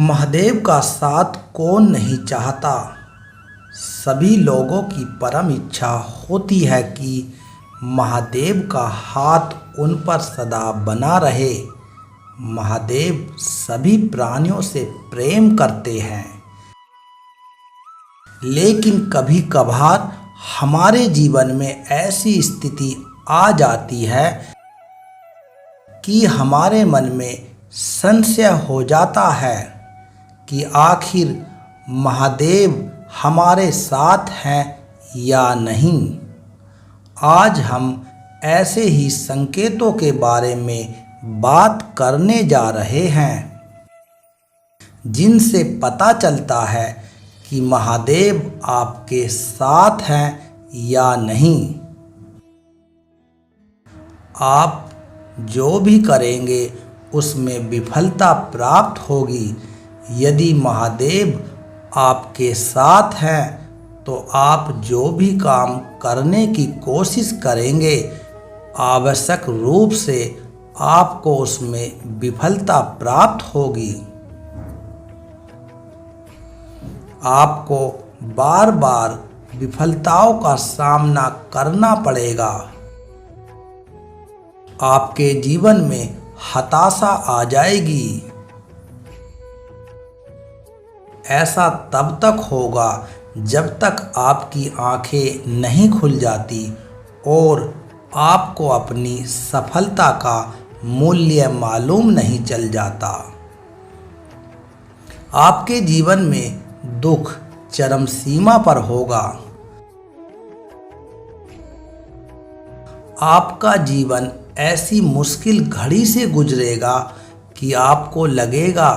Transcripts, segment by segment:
महादेव का साथ कौन नहीं चाहता। सभी लोगों की परम इच्छा होती है कि महादेव का हाथ उन पर सदा बना रहे। महादेव सभी प्राणियों से प्रेम करते हैं, लेकिन कभी कभार हमारे जीवन में ऐसी स्थिति आ जाती है कि हमारे मन में संशय हो जाता है कि आखिर महादेव हमारे साथ हैं या नहीं। आज हम ऐसे ही संकेतों के बारे में बात करने जा रहे हैं, जिनसे पता चलता है कि महादेव आपके साथ हैं या नहीं। आप जो भी करेंगे उसमें विफलता प्राप्त होगी। यदि महादेव आपके साथ हैं तो आप जो भी काम करने की कोशिश करेंगे आवश्यक रूप से आपको उसमें विफलता प्राप्त होगी। आपको बार बार विफलताओं का सामना करना पड़ेगा। आपके जीवन में हताशा आ जाएगी। ऐसा तब तक होगा जब तक आपकी आंखें नहीं खुल जाती और आपको अपनी सफलता का मूल्य मालूम नहीं चल जाता। आपके जीवन में दुख चरम सीमा पर होगा। आपका जीवन ऐसी मुश्किल घड़ी से गुजरेगा कि आपको लगेगा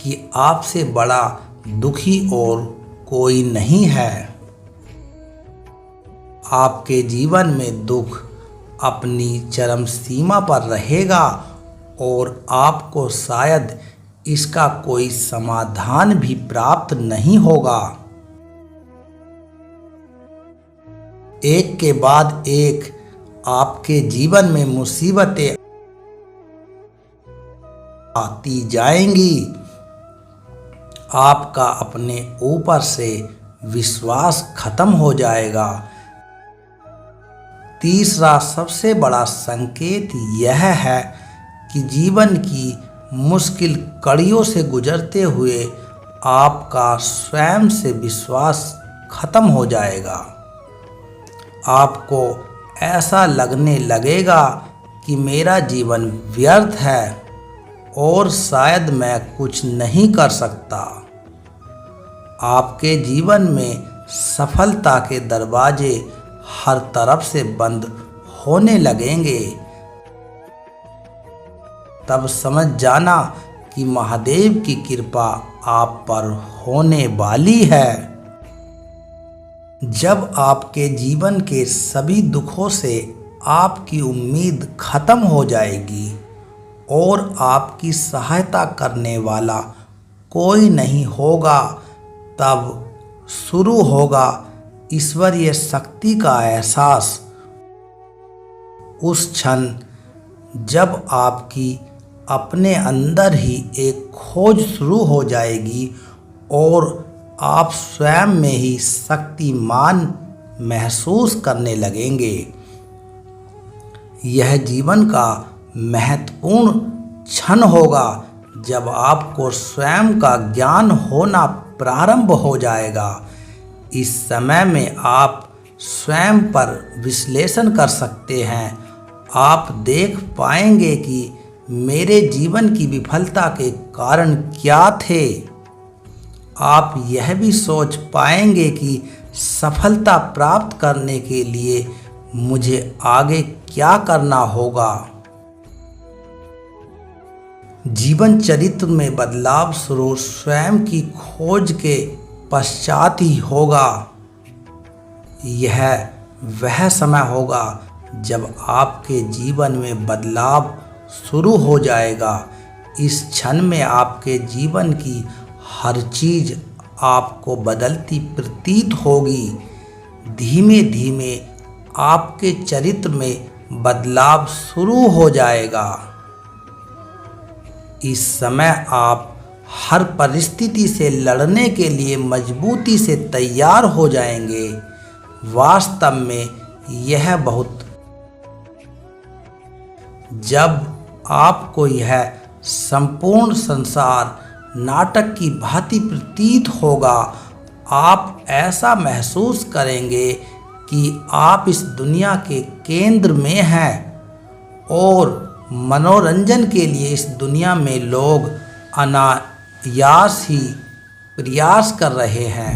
कि आपसे बड़ा दुखी और कोई नहीं है। आपके जीवन में दुख अपनी चरम सीमा पर रहेगा और आपको शायद इसका कोई समाधान भी प्राप्त नहीं होगा। एक के बाद एक आपके जीवन में मुसीबतें आती जाएंगी। आपका अपने ऊपर से विश्वास खत्म हो जाएगा। तीसरा सबसे बड़ा संकेत यह है कि जीवन की मुश्किल कड़ियों से गुजरते हुए आपका स्वयं से विश्वास खत्म हो जाएगा। आपको ऐसा लगने लगेगा कि मेरा जीवन व्यर्थ है और शायद मैं कुछ नहीं कर सकता। आपके जीवन में सफलता के दरवाजे हर तरफ से बंद होने लगेंगे। तब समझ जाना कि महादेव की कृपा आप पर होने वाली है। जब आपके जीवन के सभी दुखों से आपकी उम्मीद खत्म हो जाएगी और आपकी सहायता करने वाला कोई नहीं होगा, तब शुरू होगा ईश्वरीय शक्ति का एहसास। उस क्षण जब आपकी अपने अंदर ही एक खोज शुरू हो जाएगी और आप स्वयं में ही शक्तिमान महसूस करने लगेंगे। यह जीवन का महत्वपूर्ण क्षण होगा जब आपको स्वयं का ज्ञान होना प्रारंभ हो जाएगा। इस समय में आप स्वयं पर विश्लेषण कर सकते हैं। आप देख पाएंगे कि मेरे जीवन की विफलता के कारण क्या थे। आप यह भी सोच पाएंगे कि सफलता प्राप्त करने के लिए मुझे आगे क्या करना होगा। जीवन चरित्र में बदलाव शुरू स्वयं की खोज के पश्चात ही होगा। यह वह समय होगा जब आपके जीवन में बदलाव शुरू हो जाएगा। इस क्षण में आपके जीवन की हर चीज़ आपको बदलती प्रतीत होगी। धीमे धीमे आपके चरित्र में बदलाव शुरू हो जाएगा। इस समय आप हर परिस्थिति से लड़ने के लिए मजबूती से तैयार हो जाएंगे। वास्तव में यह बहुत जब आपको यह संपूर्ण संसार नाटक की भांति प्रतीत होगा, आप ऐसा महसूस करेंगे कि आप इस दुनिया के केंद्र में हैं और मनोरंजन के लिए इस दुनिया में लोग अनायास ही प्रयास कर रहे हैं।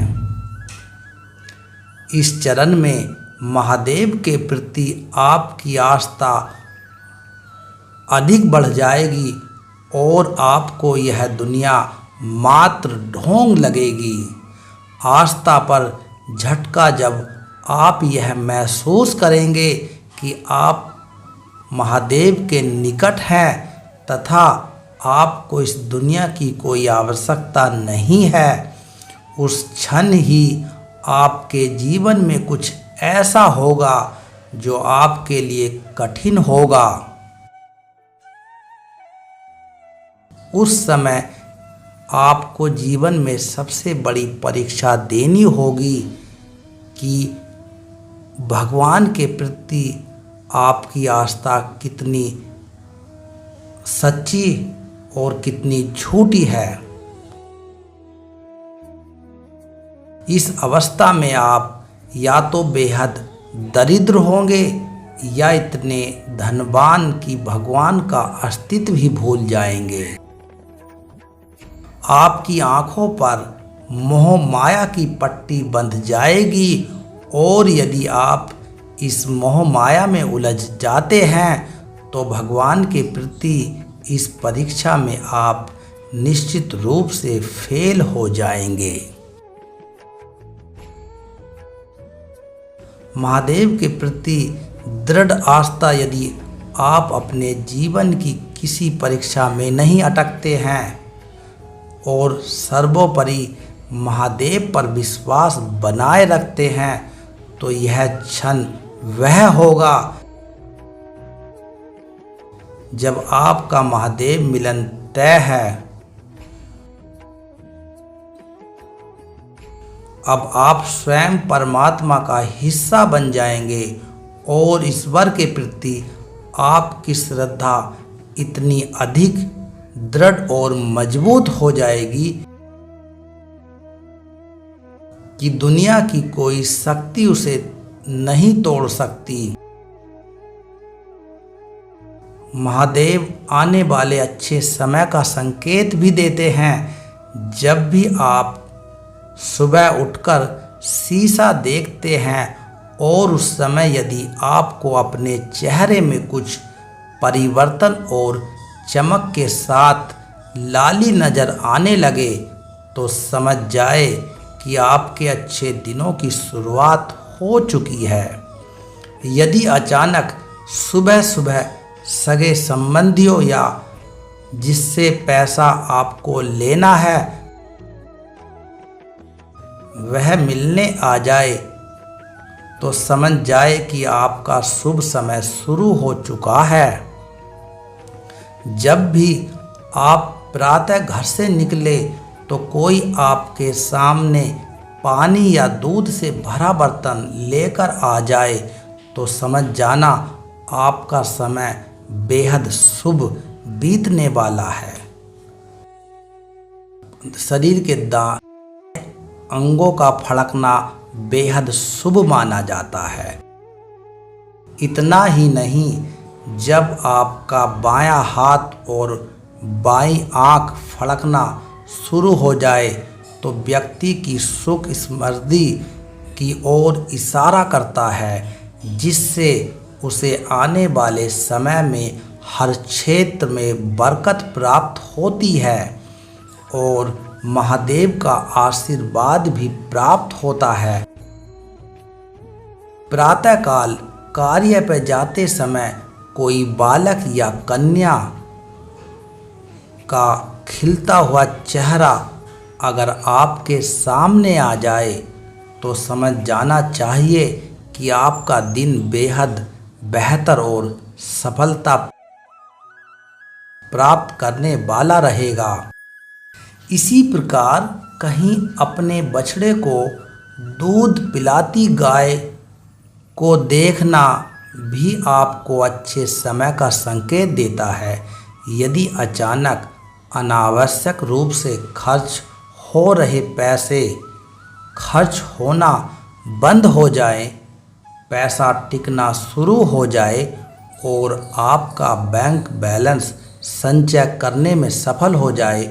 इस चरण में महादेव के प्रति आपकी आस्था अधिक बढ़ जाएगी और आपको यह दुनिया मात्र ढोंग लगेगी। आस्था पर झटका जब आप यह महसूस करेंगे कि आप महादेव के निकट हैं तथा आपको इस दुनिया की कोई आवश्यकता नहीं है, उस क्षण ही आपके जीवन में कुछ ऐसा होगा जो आपके लिए कठिन होगा। उस समय आपको जीवन में सबसे बड़ी परीक्षा देनी होगी कि भगवान के प्रति आपकी आस्था कितनी सच्ची और कितनी झूठी है। इस अवस्था में आप या तो बेहद दरिद्र होंगे या इतने धनवान कि भगवान का अस्तित्व ही भूल जाएंगे। आपकी आंखों पर मोह माया की पट्टी बंध जाएगी और यदि आप इस मोह माया में उलझ जाते हैं तो भगवान के प्रति इस परीक्षा में आप निश्चित रूप से फेल हो जाएंगे। महादेव के प्रति दृढ़ आस्था यदि आप अपने जीवन की किसी परीक्षा में नहीं अटकते हैं और सर्वोपरि महादेव पर विश्वास बनाए रखते हैं तो यह क्षण वह होगा जब आपका महादेव मिलन तय है। अब आप स्वयं परमात्मा का हिस्सा बन जाएंगे और ईश्वर के प्रति आपकी श्रद्धा इतनी अधिक दृढ़ और मजबूत हो जाएगी कि दुनिया की कोई शक्ति उसे नहीं तोड़ सकती। महादेव आने वाले अच्छे समय का संकेत भी देते हैं। जब भी आप सुबह उठकर शीशा देखते हैं और उस समय यदि आपको अपने चेहरे में कुछ परिवर्तन और चमक के साथ लाली नज़र आने लगे तो समझ जाए कि आपके अच्छे दिनों की शुरुआत हो चुकी है। यदि अचानक सुबह सुबह सगे संबंधियों या जिससे पैसा आपको लेना है वह मिलने आ जाए तो समझ जाए कि आपका शुभ समय शुरू हो चुका है। जब भी आप प्रातः घर से निकले तो कोई आपके सामने पानी या दूध से भरा बर्तन लेकर आ जाए तो समझ जाना आपका समय बेहद शुभ बीतने वाला है। शरीर के दाएं अंगों का फड़कना बेहद शुभ माना जाता है। इतना ही नहीं, जब आपका बायां हाथ और बाईं आंख फड़कना शुरू हो जाए तो व्यक्ति की सुख समृद्धि की ओर इशारा करता है, जिससे उसे आने वाले समय में हर क्षेत्र में बरकत प्राप्त होती है और महादेव का आशीर्वाद भी प्राप्त होता है। प्रातःकाल कार्य पर जाते समय कोई बालक या कन्या का खिलता हुआ चेहरा अगर आपके सामने आ जाए तो समझ जाना चाहिए कि आपका दिन बेहद बेहतर और सफलता प्राप्त करने वाला रहेगा। इसी प्रकार कहीं अपने बछड़े को दूध पिलाती गाय को देखना भी आपको अच्छे समय का संकेत देता है। यदि अचानक अनावश्यक रूप से खर्च हो रहे पैसे खर्च होना बंद हो जाए, पैसा टिकना शुरू हो जाए और आपका बैंक बैलेंस संचय करने में सफल हो जाए,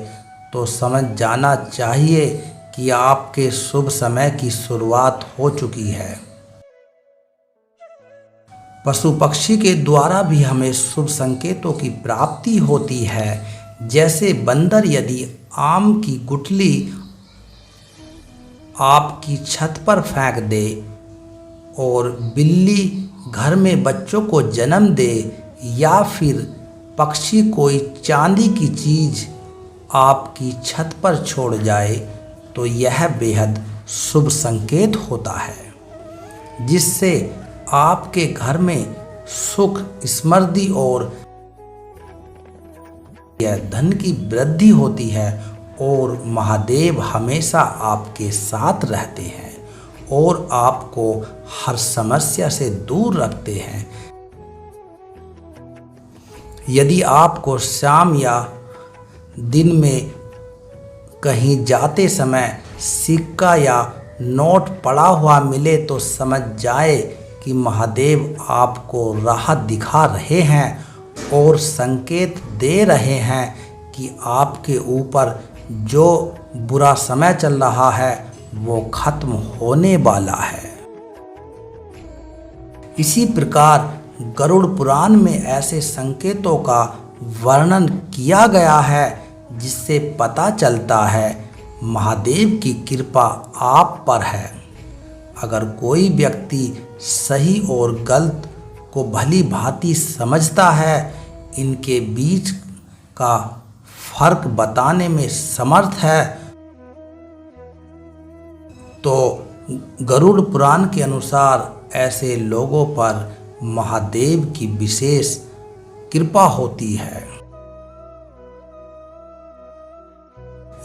तो समझ जाना चाहिए कि आपके शुभ समय की शुरुआत हो चुकी है। पशु पक्षी के द्वारा भी हमें शुभ संकेतों की प्राप्ति होती है। जैसे बंदर यदि आम की गुठली आपकी छत पर फेंक दे और बिल्ली घर में बच्चों को जन्म दे, या फिर पक्षी कोई चांदी की चीज़ आपकी छत पर छोड़ जाए, तो यह बेहद शुभ संकेत होता है, जिससे आपके घर में सुख समृद्धि और धन की वृद्धि होती है और महादेव हमेशा आपके साथ रहते हैं और आपको हर समस्या से दूर रखते हैं। यदि आपको शाम या दिन में कहीं जाते समय सिक्का या नोट पड़ा हुआ मिले, तो समझ जाए कि महादेव आपको राह दिखा रहे हैं और संकेत दे रहे हैं कि आपके ऊपर जो बुरा समय चल रहा है वो खत्म होने वाला है। इसी प्रकार गरुड़ पुराण में ऐसे संकेतों का वर्णन किया गया है, जिससे पता चलता है महादेव की कृपा आप पर है। अगर कोई व्यक्ति सही और गलत को भली भांति समझता है, इनके बीच का फर्क बताने में समर्थ है, तो गरुड़ पुराण के अनुसार ऐसे लोगों पर महादेव की विशेष कृपा होती है।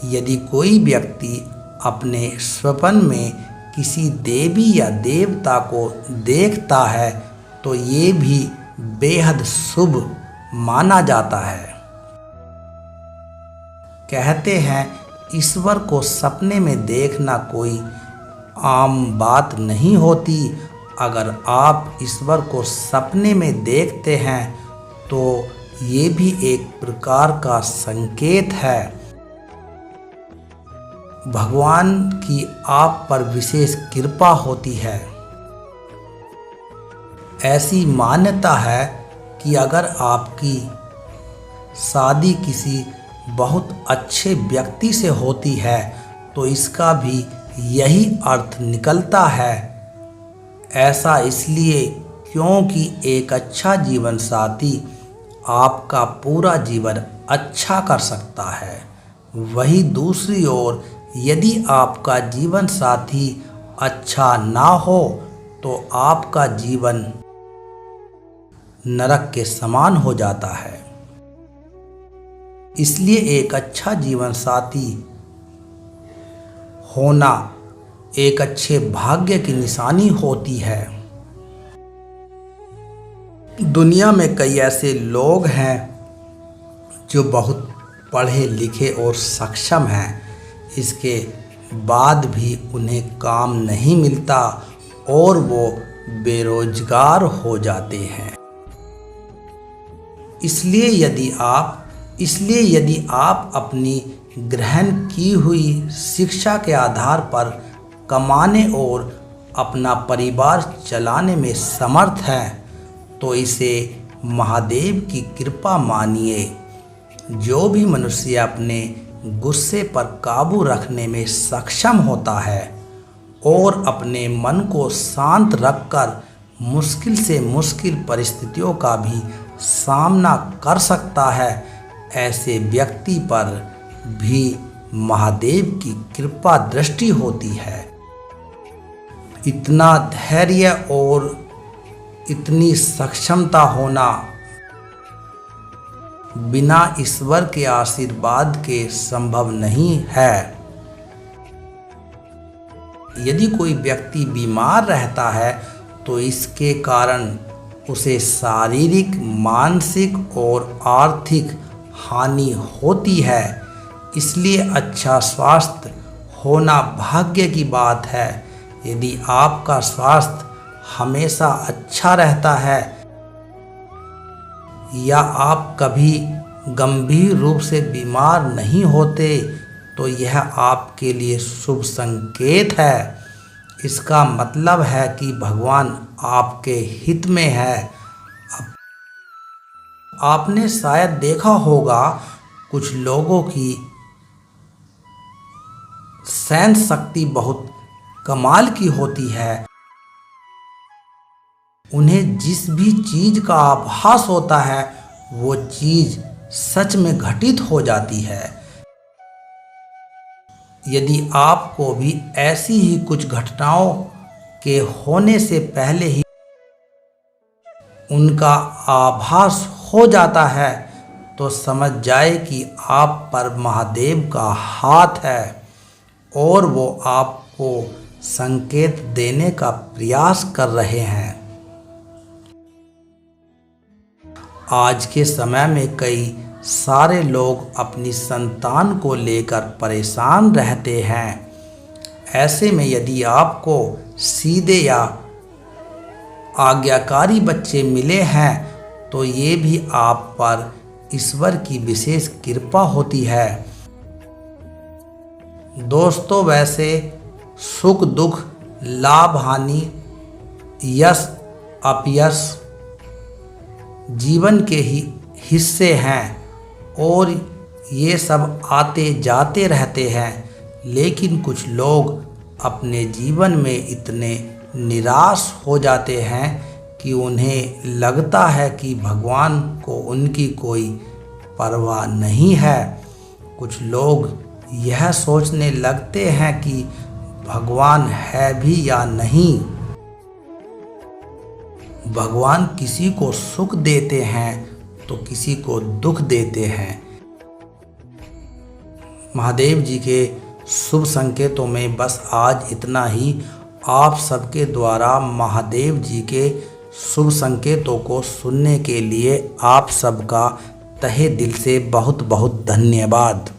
यदि कोई व्यक्ति अपने स्वप्न में किसी देवी या देवता को देखता है, तो ये भी बेहद शुभ माना जाता है। कहते हैं ईश्वर को सपने में देखना कोई आम बात नहीं होती। अगर आप ईश्वर को सपने में देखते हैं तो ये भी एक प्रकार का संकेत है भगवान की आप पर विशेष कृपा होती है। ऐसी मान्यता है कि अगर आपकी शादी किसी बहुत अच्छे व्यक्ति से होती है तो इसका भी यही अर्थ निकलता है। ऐसा इसलिए क्योंकि एक अच्छा जीवन साथी आपका पूरा जीवन अच्छा कर सकता है। वही दूसरी ओर यदि आपका जीवन साथी अच्छा ना हो तो आपका जीवन नरक के समान हो जाता है। इसलिए एक अच्छा जीवन साथी होना एक अच्छे भाग्य की निशानी होती है। दुनिया में कई ऐसे लोग हैं जो बहुत पढ़े लिखे और सक्षम हैं, इसके बाद भी उन्हें काम नहीं मिलता और वो बेरोजगार हो जाते हैं। इसलिए यदि आप अपनी ग्रहण की हुई शिक्षा के आधार पर कमाने और अपना परिवार चलाने में समर्थ हैं, तो इसे महादेव की कृपा मानिए। जो भी मनुष्य अपने गुस्से पर काबू रखने में सक्षम होता है और अपने मन को शांत रखकर मुश्किल से मुश्किल परिस्थितियों का भी सामना कर सकता है, ऐसे व्यक्ति पर भी महादेव की कृपा दृष्टि होती है। इतना धैर्य और इतनी सक्षमता होना बिना ईश्वर के आशीर्वाद के संभव नहीं है। यदि कोई व्यक्ति बीमार रहता है तो इसके कारण उसे शारीरिक, मानसिक और आर्थिक हानि होती है। इसलिए अच्छा स्वास्थ्य होना भाग्य की बात है। यदि आपका स्वास्थ्य हमेशा अच्छा रहता है या आप कभी गंभीर रूप से बीमार नहीं होते तो यह आपके लिए शुभ संकेत है। इसका मतलब है कि भगवान आपके हित में है। आपने शायद देखा होगा कुछ लोगों की सहन शक्ति बहुत कमाल की होती है। उन्हें जिस भी चीज का आभास होता है वो चीज सच में घटित हो जाती है। यदि आपको भी ऐसी ही कुछ घटनाओं के होने से पहले ही उनका आभास हो जाता है तो समझ जाए कि आप पर महादेव का हाथ है और वो आपको संकेत देने का प्रयास कर रहे हैं। आज के समय में कई सारे लोग अपनी संतान को लेकर परेशान रहते हैं। ऐसे में यदि आपको सीधे या आज्ञाकारी बच्चे मिले हैं तो ये भी आप पर ईश्वर की विशेष कृपा होती है। दोस्तों, वैसे सुख दुख, लाभ हानि, यश अपयश जीवन के ही हिस्से हैं और ये सब आते जाते रहते हैं। लेकिन कुछ लोग अपने जीवन में इतने निराश हो जाते हैं कि उन्हें लगता है कि भगवान को उनकी कोई परवाह नहीं है। कुछ लोग यह सोचने लगते हैं कि भगवान है भी या नहीं। भगवान किसी को सुख देते हैं तो किसी को दुख देते हैं। महादेव जी के शुभ संकेतों में बस आज इतना ही। आप सबके द्वारा महादेव जी के शुभ संकेतों को सुनने के लिए आप सबका तहे दिल से बहुत बहुत धन्यवाद।